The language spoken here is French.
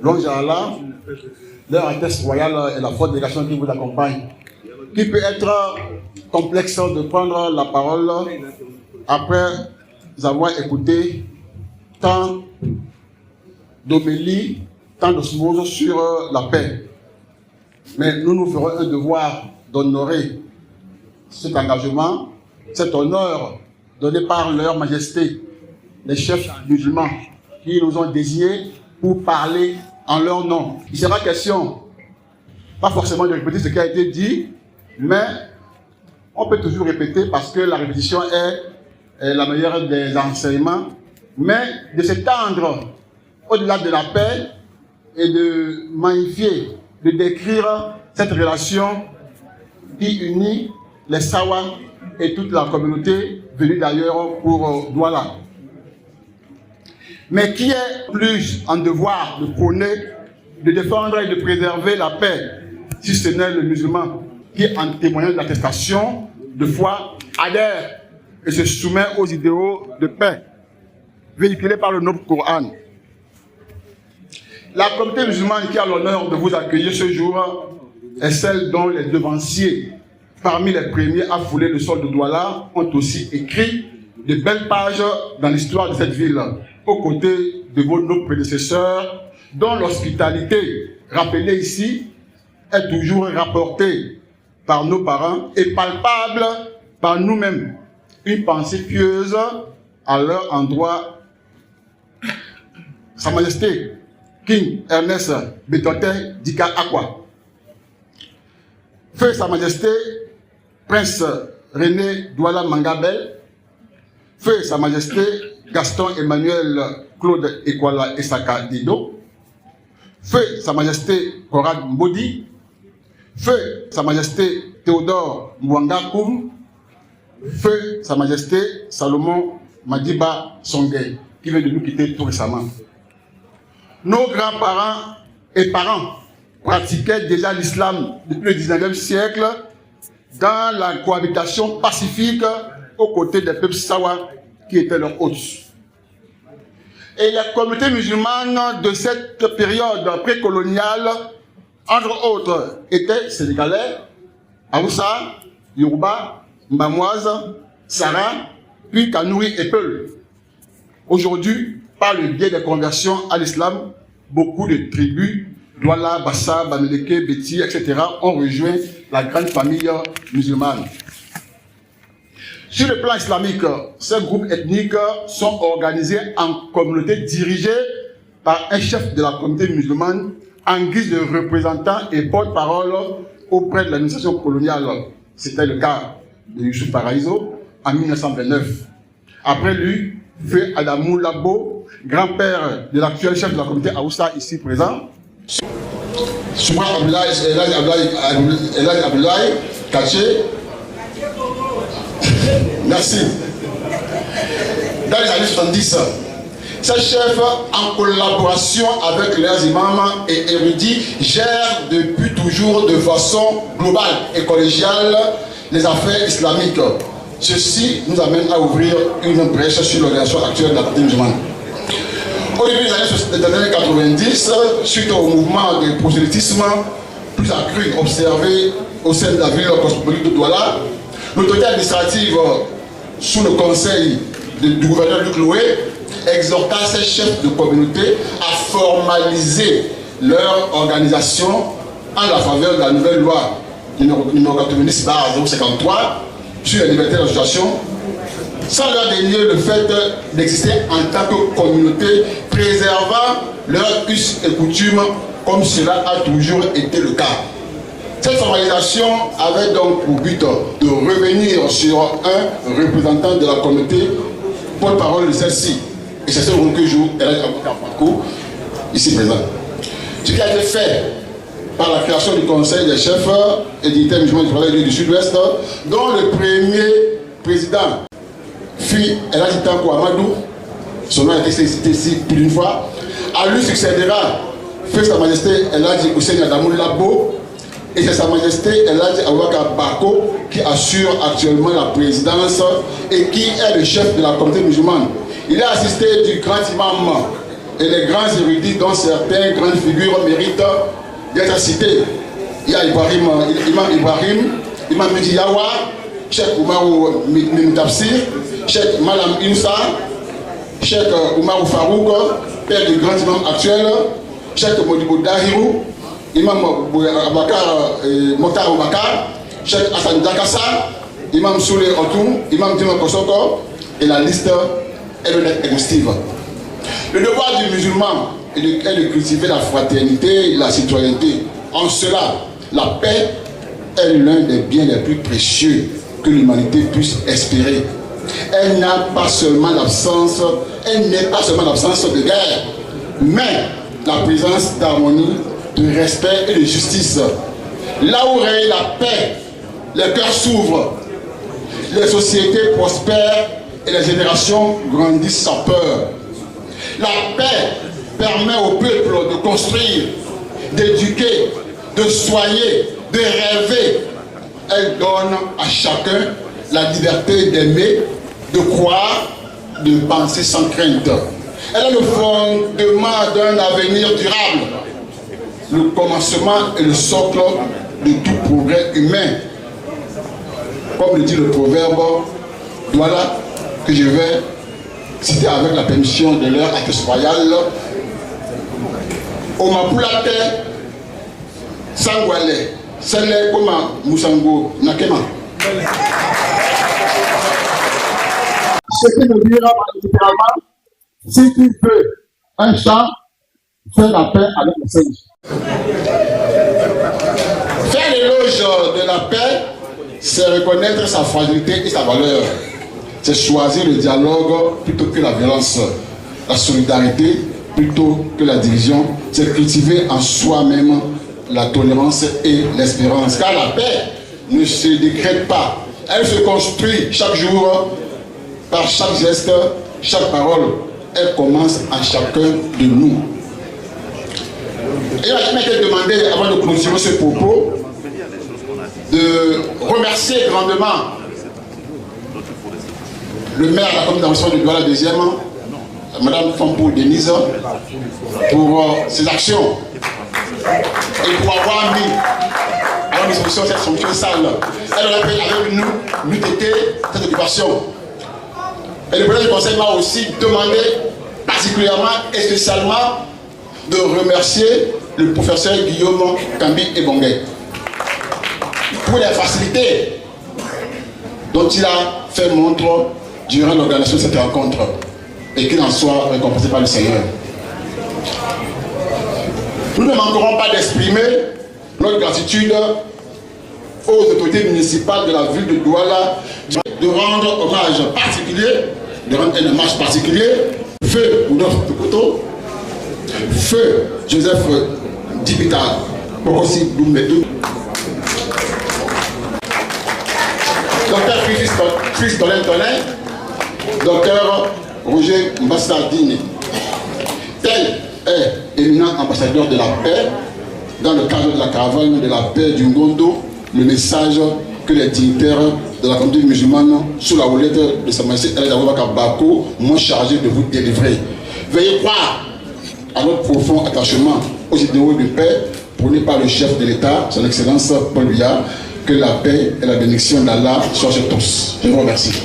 Longe à Allah, leur Altesse royale et la forte délégation qui vous accompagne. Qui peut être complexe de prendre la parole après avoir écouté tant d'homélies, tant d'osmoses sur la paix. Mais nous nous ferons un devoir d'honorer cet engagement, cet honneur donné par leur majesté, les chefs musulmans qui nous ont désignés pour parler en leur nom. Il sera question, pas forcément de répéter ce qui a été dit, mais on peut toujours répéter parce que la répétition est la meilleure des enseignements, mais de s'étendre au-delà de la paix et de magnifier, de décrire cette relation qui unit les Sawa et toute la communauté venue d'ailleurs pour Douala. Mais qui est plus en devoir de prôner, de défendre et de préserver la paix, si ce n'est le musulman qui, en témoignant de l'attestation de foi, adhère et se soumet aux idéaux de paix véhiculés par le noble Coran. La communauté musulmane qui a l'honneur de vous accueillir ce jour est celle dont les devanciers, parmi les premiers à fouler le sol de Douala, ont aussi écrit de belles pages dans l'histoire de cette ville, aux côtés de vos nobles prédécesseurs, dont l'hospitalité, rappelée ici, est toujours rapportée par nos parents et palpable par nous-mêmes. Une pensée pieuse à leur endroit. Sa Majesté, King Ernest Betote Dika Akwa. Feu Sa Majesté, Prince René Douala Mangabel. Feu Sa Majesté, Gaston Emmanuel Claude Ekwala Esaka Dido. Feu Sa Majesté Korad Mbodi. Feu Sa Majesté Théodore Mwanga Koum. Feu Sa Majesté Salomon Madiba Songé, qui vient de nous quitter tout récemment. Nos grands-parents et parents pratiquaient déjà l'islam depuis le 19e siècle dans la cohabitation pacifique aux côtés des peuples Sawa qui étaient leurs hôtes. Et les communautés musulmanes de cette période précoloniale, entre autres, étaient sénégalais, Aoussa, Yoruba, Mbamoise, Sara, puis Kanouri et Peul. Aujourd'hui, par le biais des conversions à l'islam, beaucoup de tribus, Douala, Bassa, Bamileke, Beti, etc., ont rejoint la grande famille musulmane. Sur le plan islamique, ces groupes ethniques sont organisés en communautés dirigées par un chef de la communauté musulmane en guise de représentant et porte-parole auprès de l'administration coloniale. C'était le cas de Youssouf Paraiso en 1929. Après lui, Feu Adamou Labo, grand-père de l'actuel chef de la communauté Aoussa ici présent. Souma Abdoulaye Kaché. Merci. Dans les années 70, ces chefs, en collaboration avec leurs imams et érudits, gèrent depuis toujours de façon globale et collégiale les affaires islamiques. Ceci nous amène à ouvrir une brèche sur l'organisation actuelle de la communauté musulmane. Au début des années 90, suite au mouvement de prosélytisme plus accru observé au sein de la ville cosmopolite de Douala, l'autorité administrative, sous le conseil du gouverneur Luc Loué, exhorta ces chefs de communauté à formaliser leur organisation en la faveur de la nouvelle loi numéro 90/053 sur la liberté d'association, sans leur dénier le fait d'exister en tant que communauté, préservant leurs us et coutumes comme cela a toujours été le cas. Cette formalisation avait donc pour but de revenir sur un représentant de la communauté, porte-parole de celle-ci, et c'est ce que joue Elhadji Aboubacar Bako, ici présent. Ce qui a été fait par la création du Conseil des chefs et dignitaires musulmans du Sud-Ouest, dont le premier président fut Elhadji Tanko Amadou, son nom a été cité ici plus d'une fois. À lui succédera Feu Sa Majesté Elhadji Hussein Adamou Labo, et c'est Sa Majesté Elhadji Aboubacar Bako qui assure actuellement la présidence et qui est le chef de la communauté musulmane. Il est assisté du grand imam et les grands érudits dont certaines grandes figures méritent d'être cités. Il y a Imam Ibrahim, Imam Mediyawa, Cheikh Oumarou Mimtafsir, Cheikh Malam Insa, Cheikh Oumarou Farouk, père du grand imam actuel, Cheikh Modibo Dahirou, Imam Abakar Mokhtar Oubakar, Cheikh Hassan Dakassa, Imam Soule Otou, Imam Dima Kosoko, et la liste est exhaustive. Le devoir du musulman est de cultiver la fraternité et la citoyenneté. En cela, la paix est l'un des biens les plus précieux que l'humanité puisse espérer. Elle n'est pas seulement l'absence de guerre, mais la présence d'harmonie, de respect et de justice. Là où règne la paix, les cœurs s'ouvrent, les sociétés prospèrent et les générations grandissent sans peur. La paix permet au peuple de construire, d'éduquer, de soigner, de rêver. Elle donne à chacun la liberté d'aimer, de croire, de penser sans crainte. Elle est le fondement d'un avenir durable, le commencement et le socle de tout progrès humain. Comme le dit le proverbe, voilà que je vais citer avec la permission de leur Altesse royale. Omapulate Sangwale, Sele Koma Musango Nakema. Ce qui veut dire littéralement, si tu veux un champ, fais la paix avec le singe. Faire l'éloge de la paix, c'est reconnaître sa fragilité et sa valeur. C'est choisir le dialogue plutôt que la violence, la solidarité plutôt que la division. C'est cultiver en soi-même la tolérance et l'espérance. Car la paix ne se décrète pas. Elle se construit chaque jour, par chaque geste, chaque parole. Elle commence à chacun de nous. Et je m'étais demandé, avant de clôturer ce propos, de remercier grandement le maire de la commune d'arrondissement de Douala 2e, Madame Fampo Denise, pour ses actions et pour avoir mis à la disposition cette fonction salle. Elle a fait avec nous été cette occupation. Et le président du conseil m'a aussi demandé particulièrement et spécialement de remercier le professeur Guillaume Kambi Ebongue pour les facilités dont il a fait montre durant l'organisation de cette rencontre et qu'il en soit récompensé par le Seigneur. Nous ne manquerons pas d'exprimer notre gratitude aux autorités municipales de la ville de Douala, de rendre hommage particulier, de rendre un hommage particulier, Feu Oudolf Tokoto, Feu Joseph Dibita Pokosi Doumbedou, Docteur Fils Dolin, Docteur Roger Mbassadine. Tel est éminent ambassadeur de la paix dans le cadre de la caravane de la paix du Ngondo, le message que les dignitaires de la communauté musulmane sous la houlette de Sa Majesté El Aboubacar Bako m'ont chargé de vous délivrer. Veuillez croire à notre profond attachement aux idéaux de paix prônés par le chef de l'État, son Excellence Paul Biya. Que la paix et la bénédiction d'Allah soient sur tous. Je vous remercie.